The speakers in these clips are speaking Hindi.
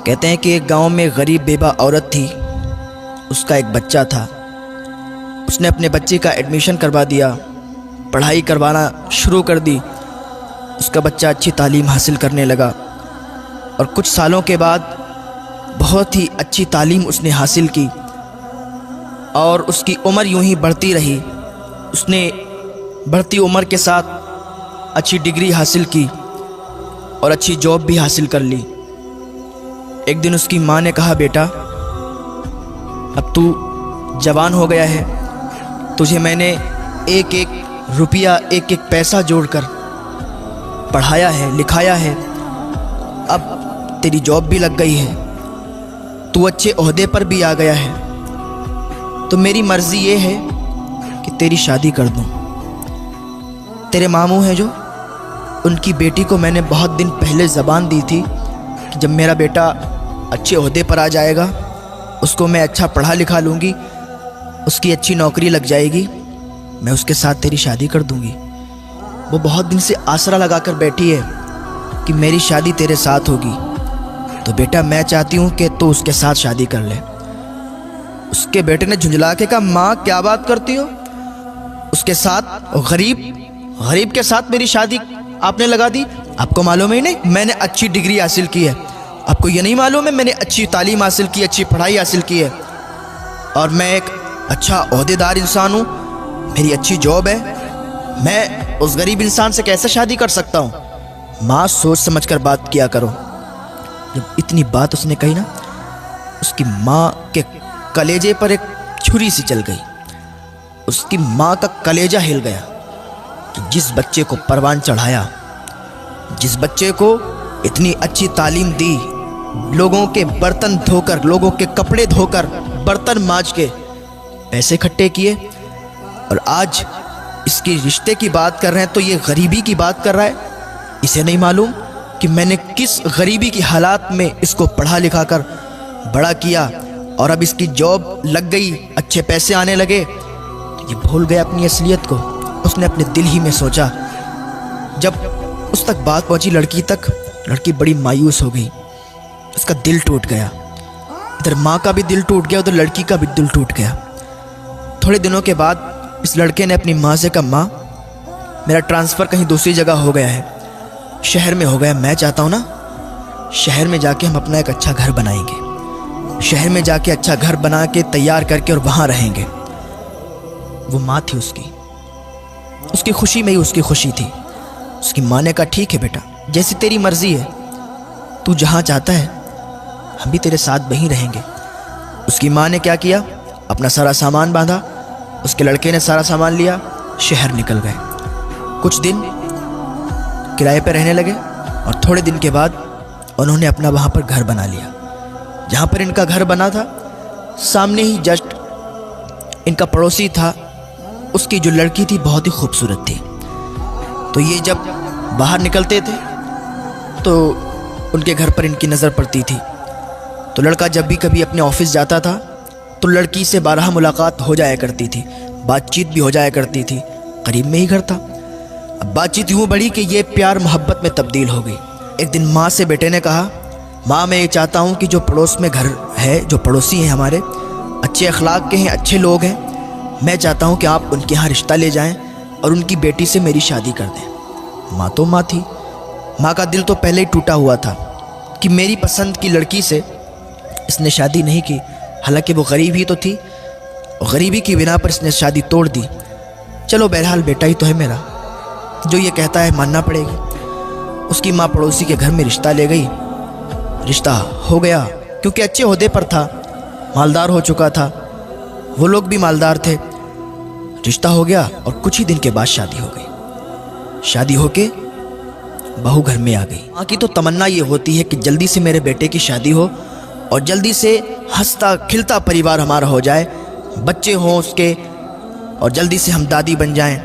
कहते हैं कि एक गांव में गरीब बेवा औरत थी। उसका एक बच्चा था। उसने अपने बच्चे का एडमिशन करवा दिया, पढ़ाई करवाना शुरू कर दी। उसका बच्चा अच्छी तालीम हासिल करने लगा और कुछ सालों के बाद बहुत ही अच्छी तालीम उसने हासिल की और उसकी उम्र यूं ही बढ़ती रही। उसने बढ़ती उम्र के साथ अच्छी डिग्री हासिल की और अच्छी जॉब भी हासिल कर ली। एक दिन उसकी माँ ने कहा, बेटा अब तू जवान हो गया है, तुझे मैंने एक एक रुपया एक एक पैसा जोड़कर पढ़ाया है, लिखाया है। अब तेरी जॉब भी लग गई है, तू अच्छे ओहदे पर भी आ गया है, तो मेरी मर्ज़ी ये है कि तेरी शादी कर दूं। तेरे मामू हैं जो, उनकी बेटी को मैंने बहुत दिन पहले ज़बान दी थी कि जब मेरा बेटा अच्छे ओहदे पर आ जाएगा उसको मैं अच्छा पढ़ा लिखा लूँगी, उसकी अच्छी नौकरी लग जाएगी, मैं उसके साथ तेरी शादी कर दूँगी। वो बहुत दिन से आसरा लगा कर बैठी है कि मेरी शादी तेरे साथ होगी, तो बेटा मैं चाहती हूँ कि तू उसके साथ शादी कर ले। उसके बेटे ने झुंझला के कहा, माँ क्या बात करती हो, उसके साथ गरीब के साथ मेरी शादी आपने लगा दी? आपको मालूम ही नहीं मैंने अच्छी डिग्री हासिल की है? आपको ये नहीं मालूम है मैंने अच्छी तालीम हासिल की, अच्छी पढ़ाई हासिल की है और मैं एक अच्छा ओहदेदार इंसान हूँ, मेरी अच्छी जॉब है, मैं उस गरीब इंसान से कैसे शादी कर सकता हूँ? माँ सोच समझ कर बात किया करो। जब इतनी बात उसने कही ना, उसकी माँ के कलेजे पर एक छुरी सी चल गई। उसकी माँ का कलेजा हिल गया कि जिस बच्चे को परवान चढ़ाया, जिस बच्चे को इतनी अच्छी तालीम दी, लोगों के बर्तन धोकर, लोगों के कपड़े धोकर, बर्तन मांज के पैसे इकट्ठे किए, और आज इसके रिश्ते की बात कर रहे हैं तो ये गरीबी की बात कर रहा है। इसे नहीं मालूम कि मैंने किस गरीबी की हालात में इसको पढ़ा लिखा कर बड़ा किया और अब इसकी जॉब लग गई, अच्छे पैसे आने लगे, तो ये भूल गया अपनी असलियत को। उसने अपने दिल ही में सोचा। जब उस तक बात पहुंची लड़की तक, लड़की बड़ी मायूस हो गई, उसका दिल टूट गया। इधर माँ का भी दिल टूट गया, उधर लड़की का भी दिल टूट गया। थोड़े दिनों के बाद इस लड़के ने अपनी माँ से कहा, माँ मेरा ट्रांसफ़र कहीं दूसरी जगह हो गया है, शहर में हो गया, मैं चाहता हूँ ना शहर में जाके हम अपना एक अच्छा घर बनाएंगे, शहर में जाके अच्छा घर बना के तैयार करके और वहाँ रहेंगे। वो माँ थी उसकी खुशी में ही उसकी खुशी थी। उसकी माँ ने कहा, ठीक है बेटा, जैसी तेरी मर्ज़ी है, तू जहाँ चाहता है हम भी तेरे साथ वहीं रहेंगे। उसकी माँ ने क्या किया, अपना सारा सामान बांधा, उसके लड़के ने सारा सामान लिया, शहर निकल गए। कुछ दिन किराए पर रहने लगे और थोड़े दिन के बाद उन्होंने अपना वहाँ पर घर बना लिया। जहाँ पर इनका घर बना था, सामने ही जस्ट इनका पड़ोसी था, उसकी जो लड़की थी बहुत ही खूबसूरत थी। तो ये जब बाहर निकलते थे तो उनके घर पर इनकी नज़र पड़ती थी। तो लड़का जब भी कभी अपने ऑफिस जाता था तो लड़की से बारहा मुलाकात हो जाया करती थी, बातचीत भी हो जाया करती थी, करीब में ही घर था। अब बातचीत यूँ बढ़ी कि ये प्यार मोहब्बत में तब्दील हो गई। एक दिन माँ से बेटे ने कहा, माँ मैं ये चाहता हूँ कि जो पड़ोस में घर है, जो पड़ोसी हैं हमारे, अच्छे अखलाक के हैं, अच्छे लोग हैं, मैं चाहता हूँ कि आप उनके यहाँ रिश्ता ले जाएं और उनकी बेटी से मेरी शादी कर दें। माँ तो माँ थी, माँ का दिल तो पहले ही टूटा हुआ था कि मेरी पसंद की लड़की से इसने शादी नहीं की। हालांकि वो गरीब ही तो थी, गरीबी की बिना पर इसने शादी तोड़ दी। चलो बहरहाल बेटा ही तो है मेरा, जो ये कहता है मानना पड़ेगी। उसकी माँ पड़ोसी के घर में रिश्ता ले गई, रिश्ता हो गया क्योंकि अच्छे ओहदे पर था, मालदार हो चुका था, वो लोग भी मालदार थे। रिश्ता हो गया और कुछ ही दिन के बाद शादी हो गई। शादी होके बहू घर में आ गई। माँ की तो तमन्ना ये होती है कि जल्दी से मेरे बेटे की शादी हो और जल्दी से हंसता खिलता परिवार हमारा हो जाए, बच्चे हों उसके, और जल्दी से हम दादी बन जाएं।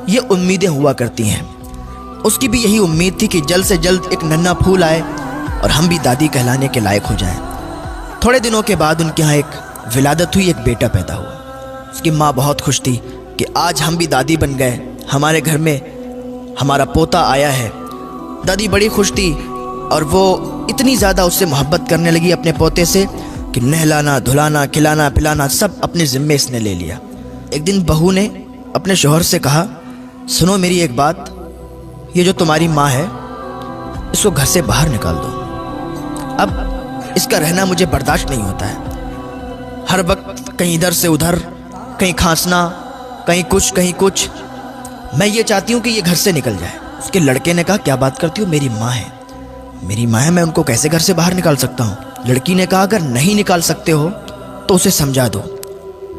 ये उम्मीदें हुआ करती हैं। उसकी भी यही उम्मीद थी कि जल्द से जल्द एक नन्हा फूल आए और हम भी दादी कहलाने के लायक हो जाएं। थोड़े दिनों के बाद उनके यहाँ एक विलादत हुई, एक बेटा पैदा हुआ। उसकी माँ बहुत खुश थी कि आज हम भी दादी बन गए, हमारे घर में हमारा पोता आया है। दादी बड़ी खुश थी और वो इतनी ज़्यादा उससे मोहब्बत करने लगी अपने पोते से कि नहलाना धुलाना खिलाना पिलाना सब अपने ज़िम्मे इसने ले लिया। एक दिन बहू ने अपने शौहर से कहा, सुनो मेरी एक बात, ये जो तुम्हारी माँ है इसको घर से बाहर निकाल दो। अब इसका रहना मुझे बर्दाश्त नहीं होता है। हर वक्त कहीं इधर से उधर, कहीं खांसना, कहीं कुछ। मैं ये चाहती हूँ कि ये घर से निकल जाए। उसके लड़के ने कहा, क्या बात करती हो, मेरी माँ है, मेरी माँ है, मैं उनको कैसे घर से बाहर निकाल सकता हूँ। लड़की ने कहा, अगर नहीं निकाल सकते हो तो उसे समझा दो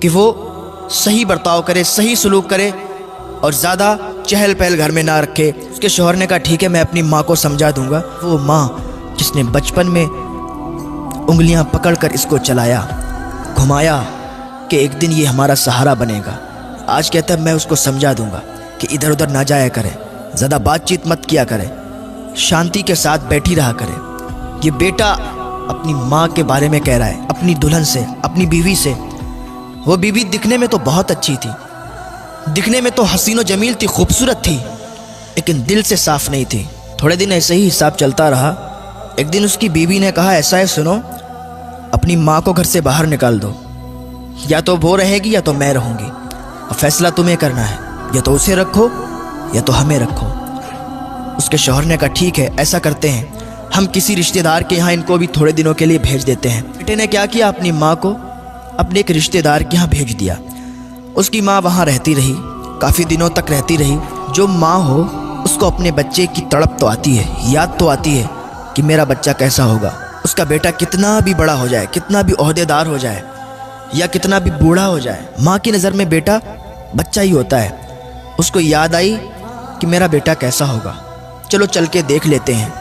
कि वो सही बर्ताव करे, सही सलूक करे और ज़्यादा चहल पहल घर में ना रखे। उसके शौहर ने कहा, ठीक है, मैं अपनी माँ को समझा दूंगा। वो माँ जिसने बचपन में उंगलियां पकड़कर इसको चलाया, घुमाया कि एक दिन ये हमारा सहारा बनेगा, आज कहता है मैं उसको समझा दूंगा कि इधर उधर ना जाया करे, ज़्यादा बातचीत मत किया करे, शांति के साथ बैठी रहा करे। ये बेटा अपनी माँ के बारे में कह रहा है, अपनी दुल्हन से, अपनी बीवी से। वो बीवी दिखने में तो बहुत अच्छी थी, दिखने में तो हसीनो जमील थी, खूबसूरत थी, लेकिन दिल से साफ नहीं थी। थोड़े दिन ऐसे ही हिसाब चलता रहा। एक दिन उसकी बीवी ने कहा, ऐसा है सुनो, अपनी माँ को घर से बाहर निकाल दो, या तो वो रहेगी या तो मैं रहूँगी, और फैसला तुम्हें करना है, या तो उसे रखो या तो हमें रखो। उसके शौहर ने कहा, ठीक है, ऐसा करते हैं, हम किसी रिश्तेदार के यहाँ इनको भी थोड़े दिनों के लिए भेज देते हैं। बेटे ने क्या किया, अपनी माँ को अपने एक रिश्तेदार के यहाँ भेज दिया। उसकी माँ वहाँ रहती रही, काफ़ी दिनों तक रहती रही। जो माँ हो उसको अपने बच्चे की तड़प तो आती है, याद तो आती है कि मेरा बच्चा कैसा होगा। उसका बेटा कितना भी बड़ा हो जाए, कितना भी ओहदेदार हो जाए या कितना भी बूढ़ा हो जाए, माँ की नज़र में बेटा बच्चा ही होता है। उसको याद आई कि मेरा बेटा कैसा होगा, चलो चल के देख लेते हैं।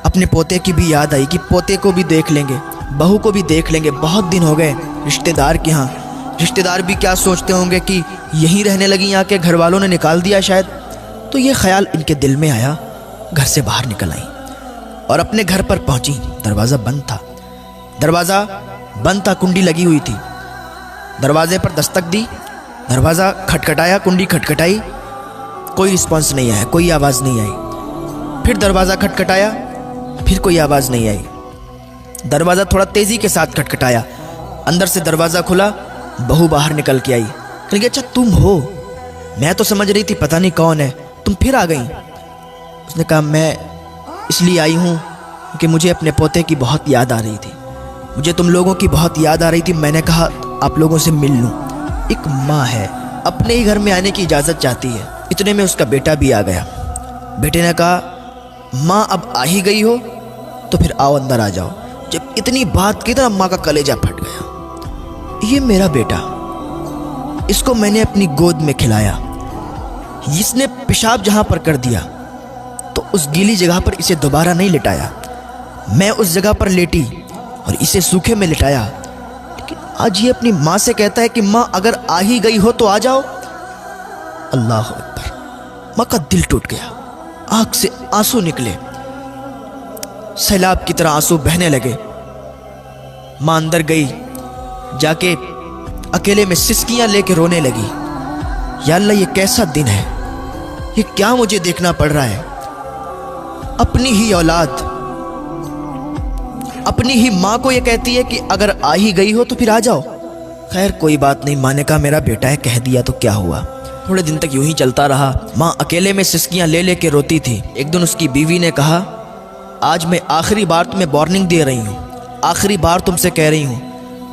अपने पोते की भी याद आई कि पोते को भी देख लेंगे, बहू को भी देख लेंगे, बहुत दिन हो गए रिश्तेदार के यहाँ। रिश्तेदार भी क्या सोचते होंगे कि यहीं रहने लगी, आके घर वालों ने निकाल दिया शायद। तो ये ख्याल इनके दिल में आया, घर से बाहर निकल आई और अपने घर पर पहुंची। दरवाज़ा बंद था, दरवाज़ा बंद था, कुंडी लगी हुई थी। दरवाजे पर दस्तक दी, दरवाज़ा खटखटाया, कुंडी खटखटाई, कोई रिस्पॉन्स नहीं आया, कोई आवाज़ नहीं आई। फिर दरवाज़ा खटखटाया, फिर कोई आवाज़ नहीं आई। दरवाज़ा थोड़ा तेज़ी के साथ खटखटाया, अंदर से दरवाज़ा खुला, बहू बाहर निकल के आई। कह गया, अच्छा तुम हो, मैं तो समझ रही थी पता नहीं कौन है, तुम फिर आ गई। उसने कहा, मैं इसलिए आई हूँ कि मुझे अपने पोते की बहुत याद आ रही थी, मुझे तुम लोगों की बहुत याद आ रही थी। मैंने कहा आप लोगों से मिल लूँ। एक माँ है, अपने ही घर में आने की इजाज़त चाहती है। इतने में उसका बेटा भी आ गया। बेटे ने कहा, माँ अब आ ही गई हो तो फिर आओ, अंदर आ जाओ। जब इतनी बात की तो अम्मा का कलेजा फट गया। ये मेरा बेटा, इसको मैंने अपनी गोद में खिलाया, इसने पेशाब जहाँ पर कर दिया तो उस गीली जगह पर इसे दोबारा नहीं लिटाया, मैं उस जगह पर लेटी और इसे सूखे में लिटाया। लेकिन आज ये अपनी माँ से कहता है कि माँ अगर आ ही गई हो तो आ जाओ। अल्लाह अकबर। माँ का दिल टूट गया, आँख से आंसू निकले, सैलाब की तरह आंसू बहने लगे। माँ अंदर गई, जाके अकेले में सिसकियां लेके रोने लगी। या अल्लाह, ये कैसा दिन है, ये क्या मुझे देखना पड़ रहा है। अपनी ही औलाद, अपनी ही माँ को ये कहती है कि अगर आ ही गई हो तो फिर आ जाओ। खैर कोई बात नहीं, माँ ने कहा मेरा बेटा है, कह दिया तो क्या हुआ। थोड़े दिन तक यूं ही चलता रहा। माँ अकेले में सिसकियां ले लेके रोती थी। एक दिन उसकी बीवी ने कहा, आज मैं आखिरी बार तुम्हें वार्निंग दे रही हूँ, आखिरी बार तुमसे कह रही हूँ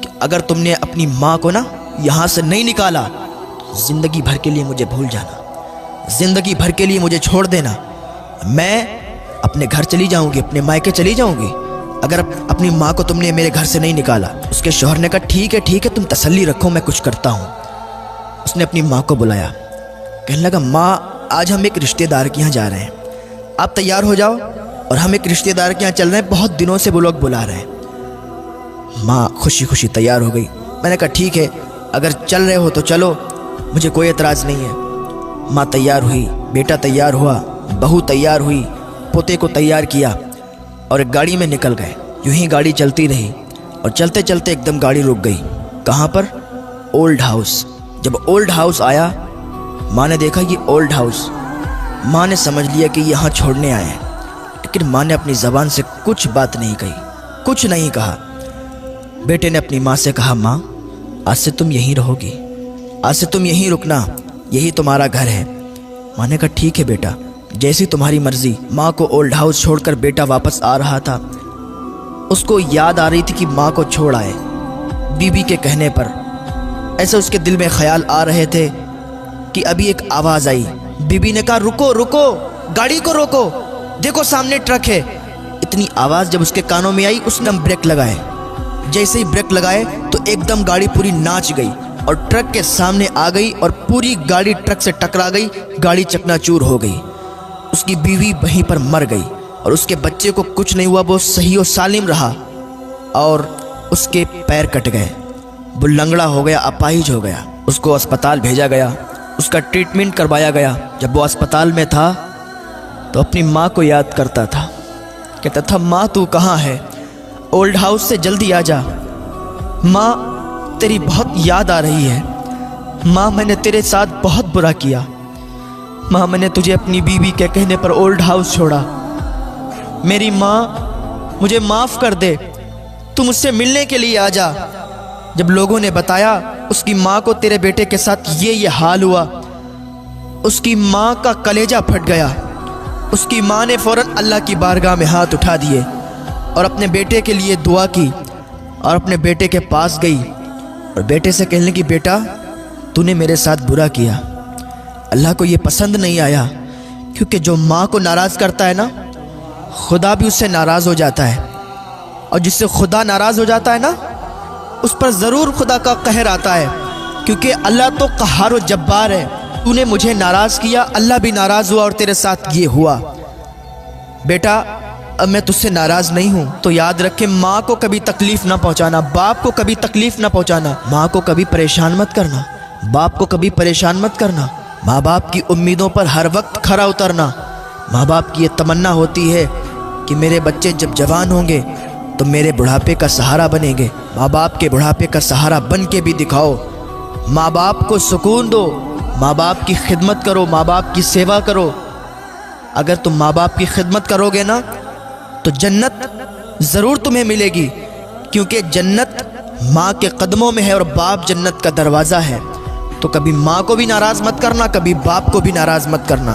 कि अगर तुमने अपनी माँ को ना यहाँ से नहीं निकाला तो ज़िंदगी भर के लिए मुझे भूल जाना, ज़िंदगी भर के लिए मुझे छोड़ देना। मैं अपने घर चली जाऊँगी, अपने मायके चली जाऊँगी अगर अपनी माँ को तुमने मेरे घर से नहीं निकाला। उसके शौहर ने कहा, ठीक है, तुम तसल्ली रखो, मैं कुछ करता हूँ। उसने अपनी माँ को बुलाया, कहने लगा, माँ आज हम एक रिश्तेदार के यहाँ जा रहे हैं, आप तैयार हो जाओ और हम एक रिश्तेदार के यहाँ चल रहे हैं, बहुत दिनों से वो लोग बुला रहे हैं। माँ खुशी खुशी तैयार हो गई। मैंने कहा, ठीक है, अगर चल रहे हो तो चलो, मुझे कोई एतराज़ नहीं है। माँ तैयार हुई, बेटा तैयार हुआ, बहू तैयार हुई, पोते को तैयार किया और एक गाड़ी में निकल गए। यूं ही गाड़ी चलती रही और चलते चलते एकदम गाड़ी रुक गई। कहाँ पर? Old house. जब ओल्ड हाउस आया, माँ ने देखा ये ओल्ड हाउस। माँ ने समझ लिया कि यहाँ छोड़ने आए हैं। लेकिन माँ ने अपनी ज़बान से कुछ बात नहीं कही, कुछ नहीं कहा। बेटे ने अपनी माँ से कहा, माँ आज से तुम यहीं रहोगी, आज से तुम यहीं रुकना, यही तुम्हारा घर है। माँ ने कहा ठीक है बेटा, जैसी तुम्हारी मर्जी। माँ को ओल्ड हाउस छोड़कर बेटा वापस आ रहा था। उसको याद आ रही थी कि माँ को छोड़ आए। बीबी के कहने पर ऐसे उसके दिल में ख्याल आ रहे थे कि अभी एक आवाज़ आई। बीबी ने कहा रुको रुको, गाड़ी को रोको, देखो सामने ट्रक है। इतनी आवाज़ जब उसके कानों में आई, उसने ब्रेक लगाए। जैसे ही ब्रेक लगाए तो एकदम गाड़ी पूरी नाच गई और ट्रक के सामने आ गई और पूरी गाड़ी ट्रक से टकरा गई। गाड़ी चकनाचूर हो गई। उसकी बीवी वहीं पर मर गई और उसके बच्चे को कुछ नहीं हुआ, वो सही और सालिम रहा। और उसके पैर कट गए, वो लंगड़ा हो गया, अपाहिज हो गया। उसको अस्पताल भेजा गया, उसका ट्रीटमेंट करवाया गया। जब वो अस्पताल में था तो अपनी माँ को याद करता था, कहता था माँ तू कहाँ है, ओल्ड हाउस से जल्दी आ जा, माँ तेरी बहुत याद आ रही है, माँ मैंने तेरे साथ बहुत बुरा किया, माँ मैंने तुझे अपनी बीवी के कहने पर ओल्ड हाउस छोड़ा, मेरी माँ मुझे माफ़ कर दे, तू मुझसे मिलने के लिए आ जा। जब लोगों ने बताया उसकी माँ को तेरे बेटे के साथ ये हाल हुआ, उसकी माँ का कलेजा फट गया। उसकी माँ ने फ़ौरन अल्लाह की बारगाह में हाथ उठा दिए और अपने बेटे के लिए दुआ की और अपने बेटे के पास गई और बेटे से कहने लगी, बेटा तूने मेरे साथ बुरा किया, अल्लाह को ये पसंद नहीं आया, क्योंकि जो माँ को नाराज़ करता है ना, खुदा भी उससे नाराज़ हो जाता है, और जिससे खुदा नाराज़ हो जाता है ना, उस पर ज़रूर खुदा का कहर आता है, क्योंकि अल्लाह तो क़हार व जब्बार है। तूने मुझे नाराज़ किया, अल्लाह भी नाराज़ हुआ और तेरे साथ ये हुआ। बेटा अब मैं तुझसे नाराज़ नहीं हूँ, तो याद रखे माँ को कभी तकलीफ़ ना पहुँचाना, बाप को कभी तकलीफ़ ना पहुँचाना, माँ को कभी परेशान मत करना, बाप को कभी परेशान मत करना। माँ बाप की उम्मीदों पर हर वक्त खरा उतरना। माँ बाप की ये तमन्ना होती है कि मेरे बच्चे जब जवान होंगे तो मेरे बुढ़ापे का सहारा बनेंगे। माँ बाप के बुढ़ापे का सहारा बन के भी दिखाओ। माँ बाप को सुकून दो, माँ बाप की खिदमत करो, माँ बाप की सेवा करो। अगर तुम माँ बाप की खिदमत करोगे ना तो जन्नत ज़रूर तुम्हें मिलेगी, क्योंकि जन्नत माँ के कदमों में है और बाप जन्नत का दरवाज़ा है। तो कभी माँ को भी नाराज़ मत करना, कभी बाप को भी नाराज़ मत करना।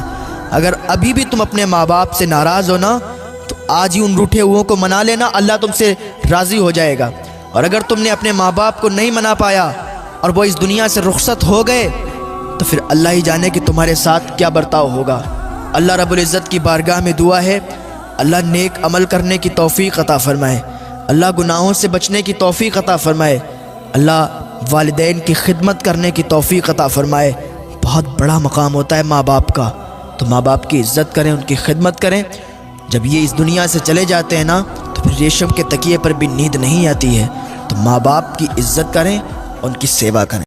अगर अभी भी तुम अपने माँ बाप से नाराज़ हो ना, तो आज ही उन रूठे हुओं को मना लेना, अल्लाह तुमसे राज़ी हो जाएगा। और अगर तुमने अपने माँ बाप को नहीं मना पाया और वो इस दुनिया से रुखसत हो गए, तो फिर अल्लाह ही जाने कि तुम्हारे साथ क्या बर्ताव होगा। अल्लाह रब्बुल इज़्ज़त की बारगाह में दुआ है, अल्लाह नेक अमल करने की तौफ़ीक़ अता फ़रमाए, अल्लाह गुनाहों से बचने की तौफ़ीक़ अता फ़रमाए, अल्लाह वालिदैन की खिदमत करने की तौफ़ीक़ अता फ़रमाए। बहुत बड़ा मकाम होता है माँ बाप का, तो माँ बाप की इज़्ज़त करें, उनकी खिदमत करें। जब ये इस दुनिया से चले जाते हैं ना, तो फिर रेशम के तकिए पर भी नींद नहीं आती है। तो माँ बाप की इज़्ज़त करें, उनकी सेवा करें।